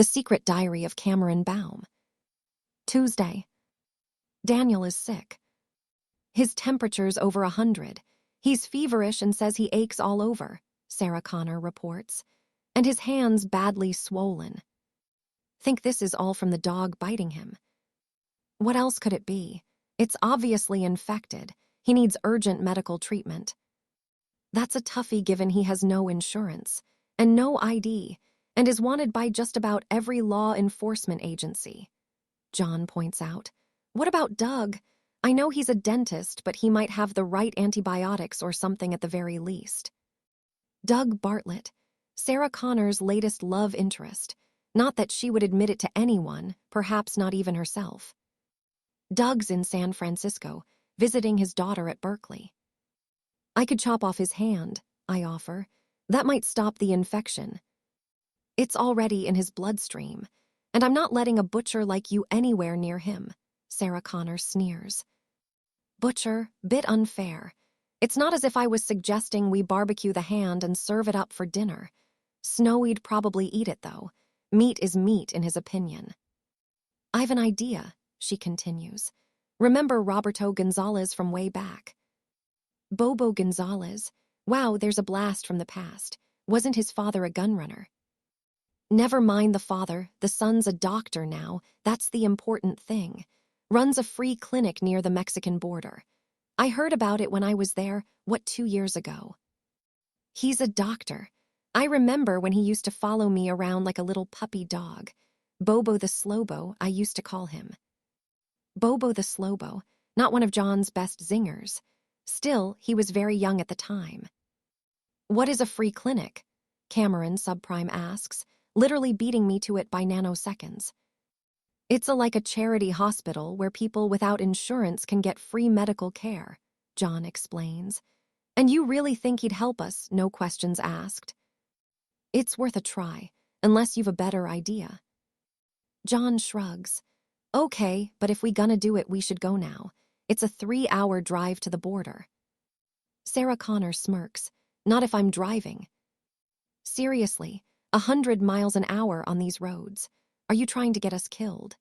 The Secret Diary of Cameron Baum. Tuesday. Daniel is sick. His temperature's over 100. He's feverish and says he aches all over, Sarah Connor reports, and his hands badly swollen. Think this is all from the dog biting him. What else could it be? It's obviously infected. He needs urgent medical treatment. That's a toughie given he has no insurance and no ID and is wanted by just about every law enforcement agency. John points out. What about Doug? I know he's a dentist, but he might have the right antibiotics or something at the very least. Doug Bartlett, Sarah Connor's latest love interest. Not that she would admit it to anyone, perhaps not even herself. Doug's in San Francisco, visiting his daughter at Berkeley. I could chop off his hand, I offer. That might stop the infection. It's already in his bloodstream, and I'm not letting a butcher like you anywhere near him, Sarah Connor sneers. Butcher, bit unfair. It's not as if I was suggesting we barbecue the hand and serve it up for dinner. Snowy'd probably eat it, though. Meat is meat, in his opinion. I've an idea, she continues. Remember Roberto Gonzalez from way back? Bobo Gonzalez? Wow, there's a blast from the past. Wasn't his father a gunrunner? Never mind the father, the son's a doctor now. That's the important thing. Runs a free clinic near the Mexican border. I heard about it when I was there, 2 years ago? He's a doctor. I remember when he used to follow me around like a little puppy dog. Bobo the Slobo, I used to call him. Bobo the Slobo, not one of John's best zingers. Still, he was very young at the time. What is a free clinic? Cameron subprime asks, literally beating me to it by nanoseconds. It's like a charity hospital where people without insurance can get free medical care, John explains. And you really think he'd help us, no questions asked? It's worth a try, unless you've a better idea. John shrugs. Okay, but if we gonna do it, we should go now. It's a 3-hour drive to the border. Sarah Connor smirks. Not if I'm driving. Seriously, 100 miles an hour on these roads. Are you trying to get us killed?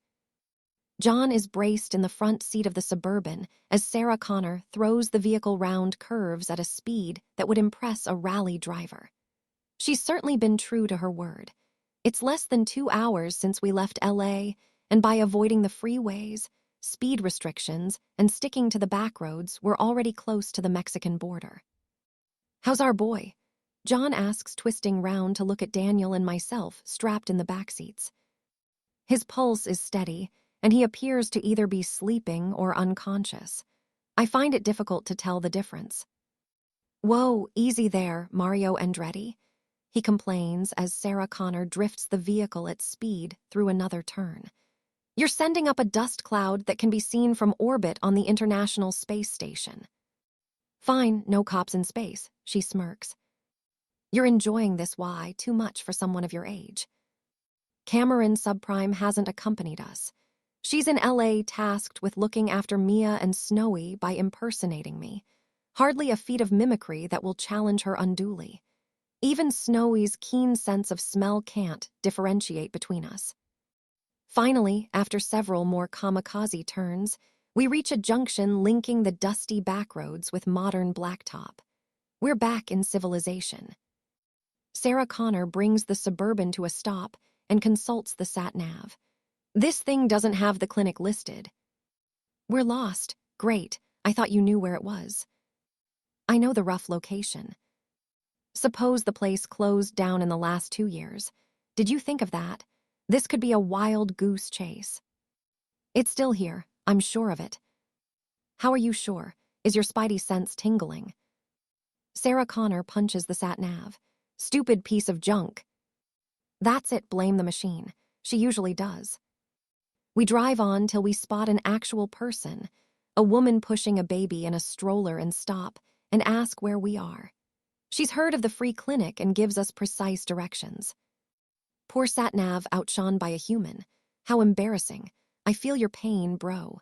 John is braced in the front seat of the Suburban as Sarah Connor throws the vehicle round curves at a speed that would impress a rally driver. She's certainly been true to her word. It's less than 2 hours since we left LA, and by avoiding the freeways, speed restrictions, and sticking to the back roads, we're already close to the Mexican border. How's our boy? John asks, twisting round to look at Daniel and myself strapped in the back seats. His pulse is steady, and he appears to either be sleeping or unconscious. I find it difficult to tell the difference. Whoa, easy there, Mario Andretti, he complains as Sarah Connor drifts the vehicle at speed through another turn. You're sending up a dust cloud that can be seen from orbit on the International Space Station. Fine, no cops in space, she smirks. You're enjoying this too much for someone of your age. Cameron subprime hasn't accompanied us. She's in LA tasked with looking after Mia and Snowy by impersonating me. Hardly a feat of mimicry that will challenge her unduly. Even Snowy's keen sense of smell can't differentiate between us. Finally, after several more kamikaze turns, we reach a junction linking the dusty backroads with modern blacktop. We're back in civilization. Sarah Connor brings the Suburban to a stop and consults the sat-nav. This thing doesn't have the clinic listed. We're lost. Great. I thought you knew where it was. I know the rough location. Suppose the place closed down in the last 2 years. Did you think of that? This could be a wild goose chase. It's still here. I'm sure of it. How are you sure? Is your spidey sense tingling? Sarah Connor punches the sat-nav. Stupid piece of junk. That's it, blame the machine. She usually does. We drive on till we spot an actual person, a woman pushing a baby in a stroller, and stop and ask where we are. She's heard of the free clinic and gives us precise directions. Poor sat-nav outshone by a human. How embarrassing. I feel your pain, bro.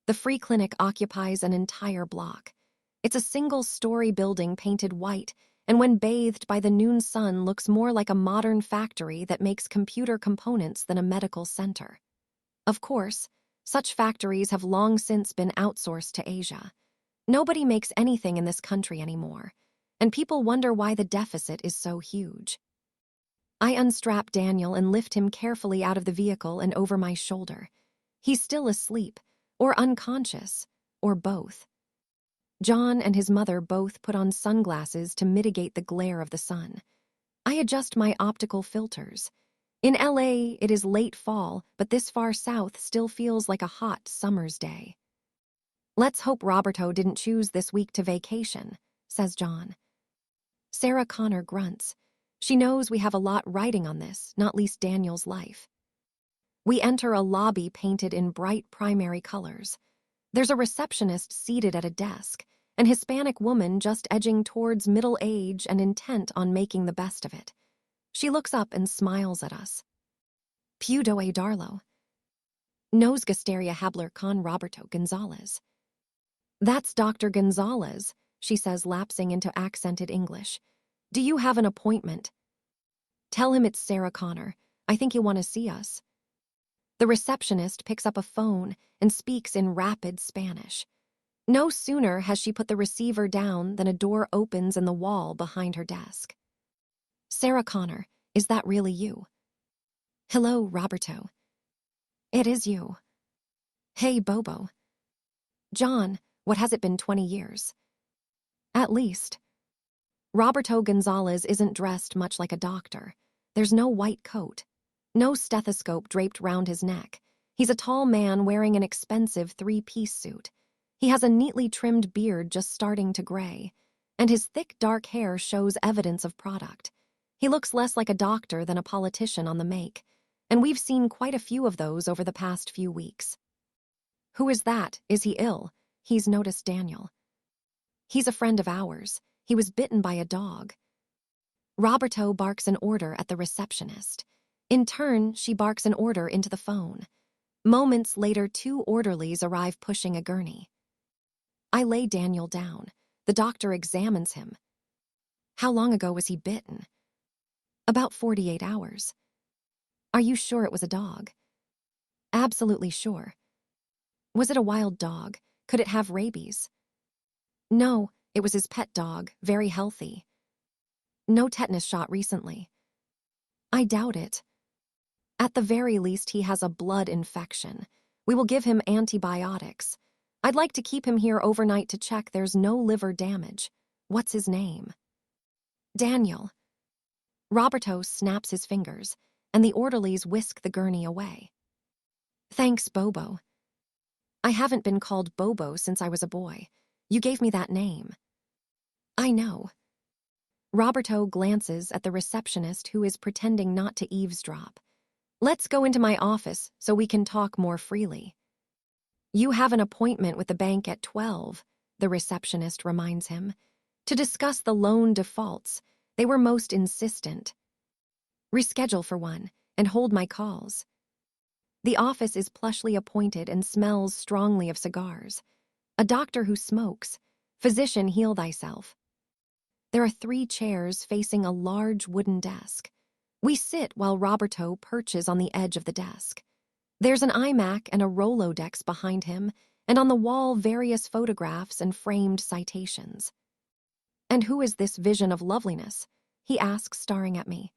The free clinic occupies an entire block. It's a single-story building painted white and when bathed by the noon sun looks more like a modern factory that makes computer components than a medical center. Of course, such factories have long since been outsourced to Asia. Nobody makes anything in this country anymore, and people wonder why the deficit is so huge. I unstrap Daniel and lift him carefully out of the vehicle and over my shoulder. He's still asleep, or unconscious, or both. John and his mother both put on sunglasses to mitigate the glare of the sun. I adjust my optical filters. In LA, it is late fall, but this far south still feels like a hot summer's day. "Let's hope Roberto didn't choose this week to vacation," says John. Sarah Connor grunts. She knows we have a lot riding on this, not least Daniel's life. We enter a lobby painted in bright primary colors. There's a receptionist seated at a desk, an Hispanic woman just edging towards middle age and intent on making the best of it. She looks up and smiles at us. "Pudo a Darlo." "Nos gustaría hablar con Roberto Gonzalez." "That's Dr. Gonzalez," she says, lapsing into accented English. "Do you have an appointment?" "Tell him it's Sarah Connor. I think he'll want to see us." The receptionist picks up a phone and speaks in rapid Spanish. No sooner has she put the receiver down than a door opens in the wall behind her desk. "Sarah Connor, is that really you?" "Hello, Roberto." "It is you." "Hey, Bobo." "John, what has it been 20 years?" "At least." Roberto Gonzalez isn't dressed much like a doctor. There's no white coat, no stethoscope draped round his neck. He's a tall man wearing an expensive three-piece suit. He has a neatly trimmed beard just starting to gray, and his thick dark hair shows evidence of product. He looks less like a doctor than a politician on the make, and we've seen quite a few of those over the past few weeks. "Who is that? Is he ill?" He's noticed Daniel. "He's a friend of ours. He was bitten by a dog." Roberto barks an order at the receptionist. In turn, she barks an order into the phone. Moments later, 2 orderlies arrive pushing a gurney. I lay Daniel down. The doctor examines him. "How long ago was he bitten?" "About 48 hours. "Are you sure it was a dog?" "Absolutely sure." "Was it a wild dog? Could it have rabies?" "No, it was his pet dog, very healthy." "No tetanus shot recently?" "I doubt it." "At the very least, he has a blood infection. We will give him antibiotics. I'd like to keep him here overnight to check there's no liver damage. What's his name?" "Daniel." Roberto snaps his fingers, and the orderlies whisk the gurney away. "Thanks, Bobo." "I haven't been called Bobo since I was a boy. You gave me that name." "I know." Roberto glances at the receptionist who is pretending not to eavesdrop. "Let's go into my office so we can talk more freely." "You have an appointment with the bank at 12, the receptionist reminds him. "To discuss the loan defaults. They were most insistent." "Reschedule for one, and hold my calls." The office is plushly appointed and smells strongly of cigars. A doctor who smokes. Physician, heal thyself. There are 3 chairs facing a large wooden desk. We sit while Roberto perches on the edge of the desk. There's an iMac and a Rolodex behind him, and on the wall various photographs and framed citations. "And who is this vision of loveliness?" he asks, staring at me.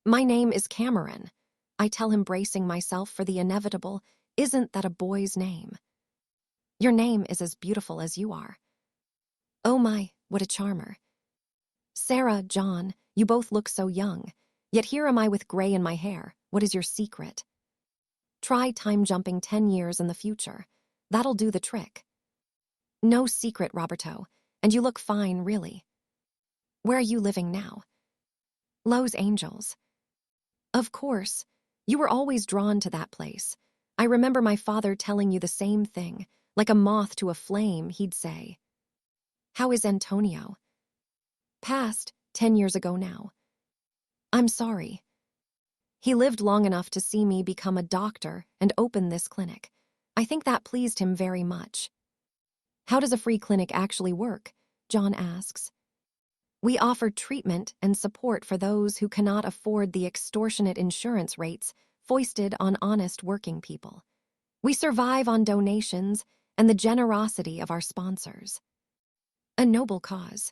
"My name is Cameron." I tell him, bracing myself for the inevitable. "Isn't that a boy's name?" "Your name is as beautiful as you are." "Oh my, what a charmer." "Sarah, John, you both look so young. Yet here am I with gray in my hair. What is your secret?" "Try time jumping 10 years in the future. That'll do the trick." "No secret, Roberto, and you look fine, really." "Where are you living now?" "Los Angeles." "Of course. You were always drawn to that place. I remember my father telling you the same thing. Like a moth to a flame, he'd say." "How is Antonio?" "Passed, 10 years ago now." "I'm sorry." "He lived long enough to see me become a doctor and open this clinic. I think that pleased him very much." "How does a free clinic actually work?" John asks. We offer treatment and support for those who cannot afford the extortionate insurance rates foisted on honest working people. We survive on donations and the generosity of our sponsors. A noble cause.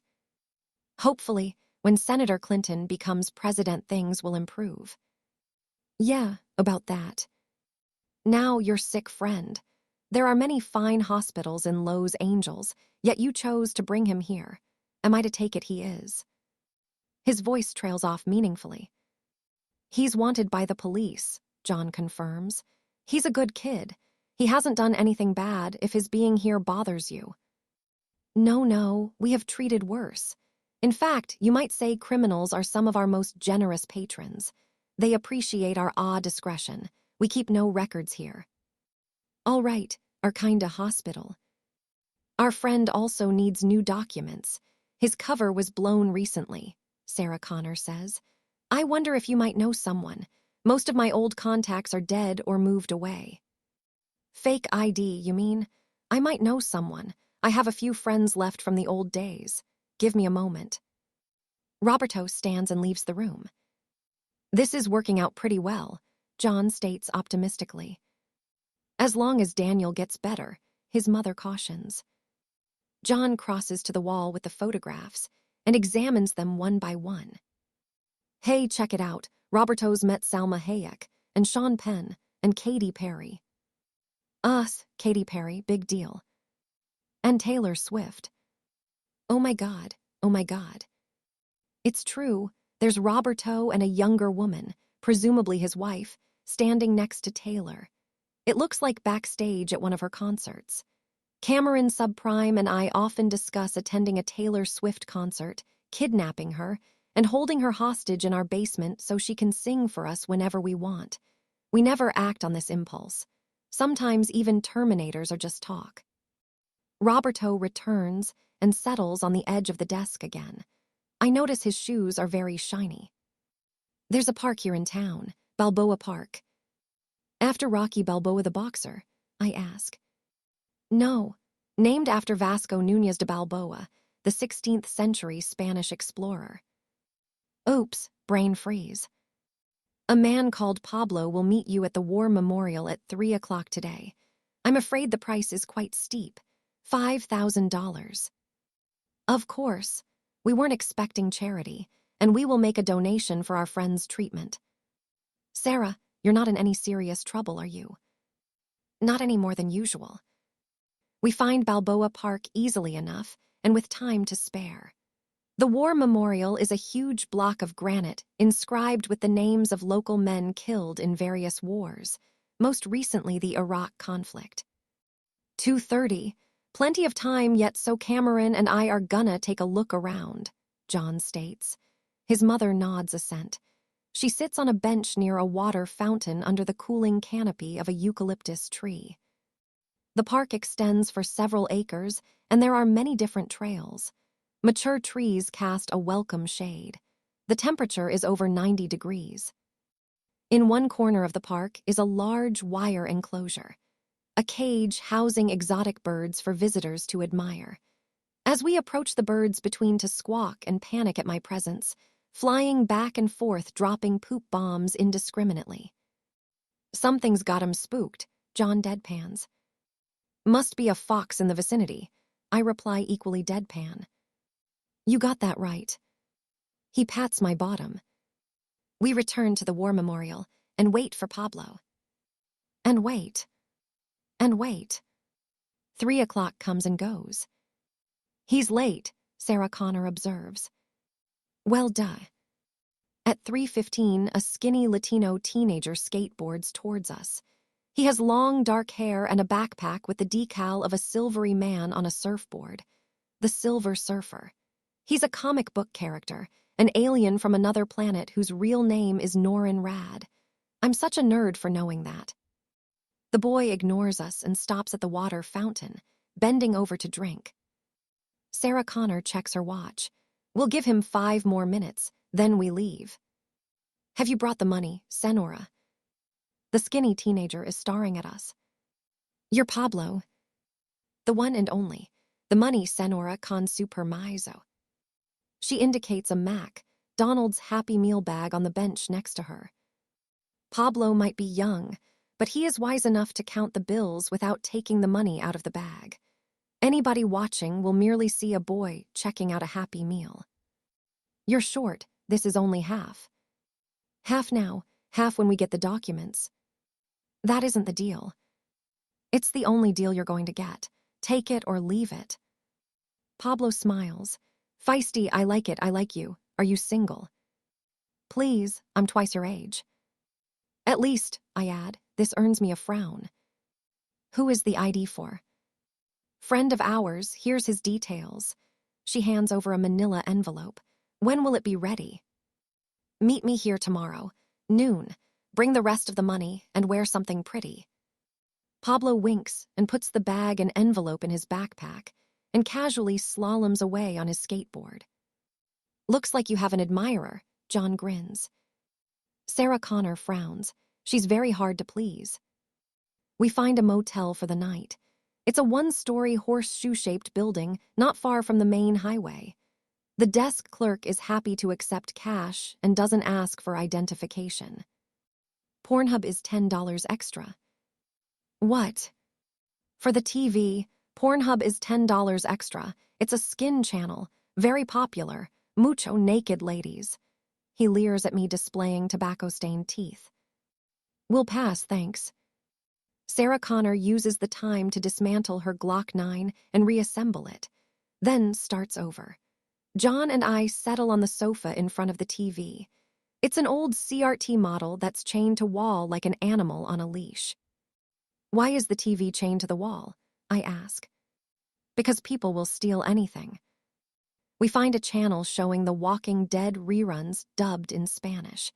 Hopefully, when Senator Clinton becomes president, things will improve. Yeah, about that. Now, your sick friend. There are many fine hospitals in Los Angeles, yet you chose to bring him here. Am I to take it he is? His voice trails off meaningfully. He's wanted by the police, John confirms. He's a good kid. He hasn't done anything bad if his being here bothers you. No, we have treated worse. In fact, you might say criminals are some of our most generous patrons. They appreciate our discretion. We keep no records here. All right, our kinda hospital. Our friend also needs new documents. His cover was blown recently, Sarah Connor says. I wonder if you might know someone. Most of my old contacts are dead or moved away. Fake ID, you mean? I might know someone. I have a few friends left from the old days. Give me a moment. Roberto stands and leaves the room. This is working out pretty well, John states optimistically. As long as Daniel gets better, his mother cautions. John crosses to the wall with the photographs and examines them one by one. Hey, check it out. Roberto's met Salma Hayek and Sean Penn and Katy Perry. Us, Katy Perry, big deal. And Taylor Swift. Oh my God. It's true, there's Roberto and a younger woman, presumably his wife, standing next to Taylor. It looks like backstage at one of her concerts. Cameron Subprime and I often discuss attending a Taylor Swift concert, kidnapping her, and holding her hostage in our basement so she can sing for us whenever we want. We never act on this impulse. Sometimes even Terminators are just talk. Roberto returns and settles on the edge of the desk again. I notice his shoes are very shiny. There's a park here in town, Balboa Park. After Rocky Balboa the boxer, I ask. No, named after Vasco Núñez de Balboa, the 16th century Spanish explorer. Oops, brain freeze. A man called Pablo will meet you at the War Memorial at 3 o'clock today. I'm afraid the price is quite steep, $5,000. Of course, we weren't expecting charity, and we will make a donation for our friend's treatment. Sarah, you're not in any serious trouble, are you? Not any more than usual. We find Balboa Park easily enough and with time to spare. The War Memorial is a huge block of granite inscribed with the names of local men killed in various wars, most recently the Iraq conflict. 2:30, plenty of time yet, so Cameron and I are gonna take a look around, John states. His mother nods assent. She sits on a bench near a water fountain under the cooling canopy of a eucalyptus tree. The park extends for several acres, and there are many different trails. Mature trees cast a welcome shade. The temperature is over 90 degrees. In one corner of the park is a large wire enclosure, a cage housing exotic birds for visitors to admire. As we approach, the birds between to squawk and panic at my presence, flying back and forth, dropping poop bombs indiscriminately. Something's got 'em spooked, John deadpans. Must be a fox in the vicinity, I reply equally deadpan. You got that right. He pats my bottom. We return to the War Memorial and wait for Pablo. And wait. 3 o'clock comes and goes. He's late, Sarah Connor observes. Well, duh. At 3:15, a skinny Latino teenager skateboards towards us. He has long, dark hair and a backpack with the decal of a silvery man on a surfboard. The Silver Surfer. He's a comic book character, an alien from another planet whose real name is Norin Rad. I'm such a nerd for knowing that. The boy ignores us and stops at the water fountain, bending over to drink. Sarah Connor checks her watch. We'll give him 5 more minutes, then we leave. Have you brought the money, Senora? The skinny teenager is staring at us. You're Pablo. The one and only. The money, Senora con su permiso. She indicates a Mac, Donald's Happy Meal bag on the bench next to her. Pablo might be young, but he is wise enough to count the bills without taking the money out of the bag. Anybody watching will merely see a boy checking out a Happy Meal. You're short, this is only half. Half now, half when we get the documents. That isn't the deal. It's the only deal you're going to get. Take it or leave it. Pablo smiles. Feisty, I like you. Are you single? Please, I'm twice your age. At least, I add, this earns me a frown. Who is the ID for? Friend of ours, here's his details. She hands over a manila envelope. When will it be ready? Meet me here tomorrow, noon. Bring the rest of the money and wear something pretty. Pablo winks and puts the bag and envelope in his backpack and casually slaloms away on his skateboard. Looks like you have an admirer, John grins. Sarah Connor frowns. She's very hard to please. We find a motel for the night. It's a one-story horseshoe-shaped building not far from the main highway. The desk clerk is happy to accept cash and doesn't ask for identification. Pornhub is $10 extra. What? For the TV, Pornhub is $10 extra. It's a skin channel, very popular, mucho naked ladies. He leers at me displaying tobacco-stained teeth. We'll pass, thanks. Sarah Connor uses the time to dismantle her Glock 9 and reassemble it, then starts over. John and I settle on the sofa in front of the TV. It's an old CRT model that's chained to wall like an animal on a leash. Why is the TV chained to the wall? I ask. Because people will steal anything. We find a channel showing the Walking Dead reruns dubbed in Spanish.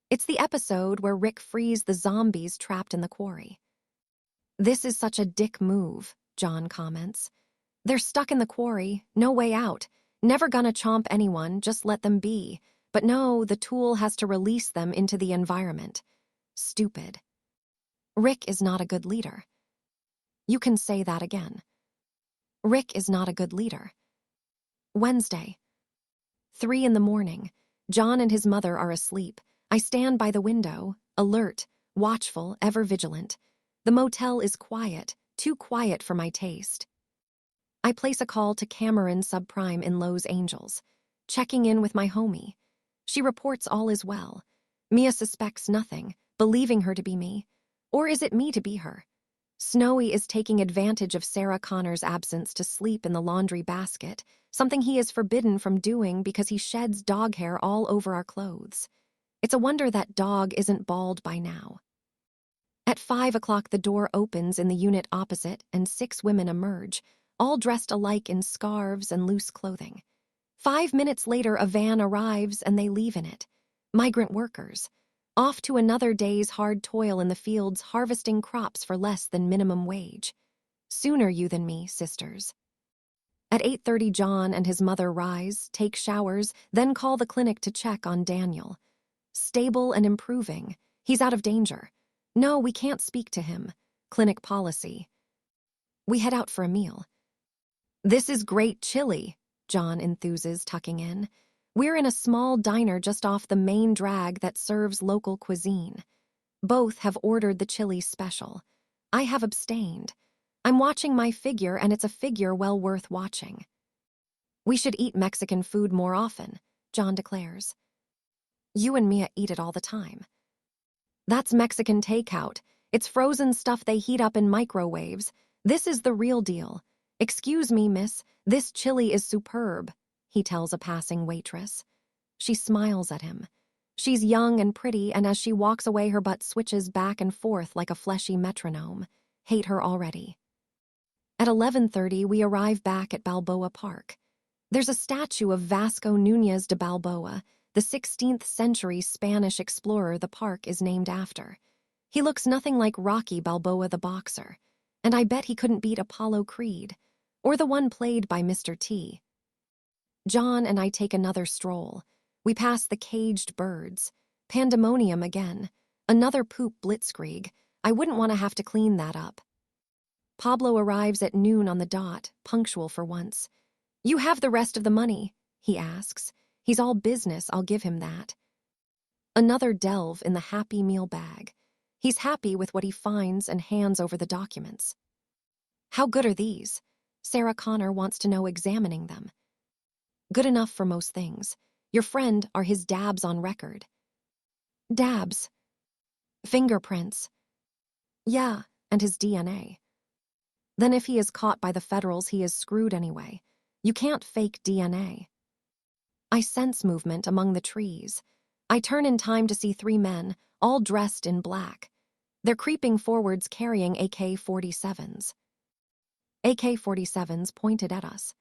It's the episode where Rick frees the zombies trapped in the quarry. This is such a dick move, John comments. They're stuck in the quarry, no way out. Never gonna chomp anyone, just let them be. But no, the tool has to release them into the environment. Stupid. Rick is not a good leader. You can say that again. Rick is not a good leader. Wednesday. 3 a.m. John and his mother are asleep. I stand by the window, alert, watchful, ever vigilant. The motel is quiet, too quiet for my taste. I place a call to Cameron Subprime in Los Angeles, checking in with my homie. She reports all is well. Mia suspects nothing, believing her to be me. Or is it me to be her? Snowy is taking advantage of Sarah Connor's absence to sleep in the laundry basket, something he is forbidden from doing because he sheds dog hair all over our clothes. It's a wonder that dog isn't bald by now. At 5 o'clock, the door opens in the unit opposite and 6 women emerge, all dressed alike in scarves and loose clothing. 5 minutes later, a van arrives and they leave in it. Migrant workers. Off to another day's hard toil in the fields harvesting crops for less than minimum wage. Sooner you than me, sisters. At 8:30, John and his mother rise, take showers, then call the clinic to check on Daniel. Stable and improving. He's out of danger. No, we can't speak to him. Clinic policy. We head out for a meal. This is great chili, John enthuses, tucking in. We're in a small diner just off the main drag that serves local cuisine. Both have ordered the chili special. I have abstained. I'm watching my figure, and it's a figure well worth watching. We should eat Mexican food more often, John declares. You and Mia eat it all the time. That's Mexican takeout. It's frozen stuff they heat up in microwaves. This is the real deal. Excuse me, miss, this chili is superb, he tells a passing waitress. She smiles at him. She's young and pretty, and as she walks away, her butt switches back and forth like a fleshy metronome. Hate her already. At 11:30, we arrive back at Balboa Park. There's a statue of Vasco Núñez de Balboa, the 16th century Spanish explorer the park is named after. He looks nothing like Rocky Balboa the boxer, and I bet he couldn't beat Apollo Creed, or the one played by Mr. T. John and I take another stroll. We pass the caged birds. Pandemonium again. Another poop blitzkrieg. I wouldn't want to have to clean that up. Pablo arrives at noon on the dot, punctual for once. You have the rest of the money, he asks. He's all business, I'll give him that. Another delve in the Happy Meal bag. He's happy with what he finds and hands over the documents. How good are these? Sarah Connor wants to know, examining them. Good enough for most things. Your friend are his dabs on record. Dabs. Fingerprints. Yeah, and his DNA. Then if he is caught by the federals, he is screwed anyway. You can't fake DNA. I sense movement among the trees. I turn in time to see 3 men, all dressed in black. They're creeping forwards carrying AK-47s. AK-47s pointed at us.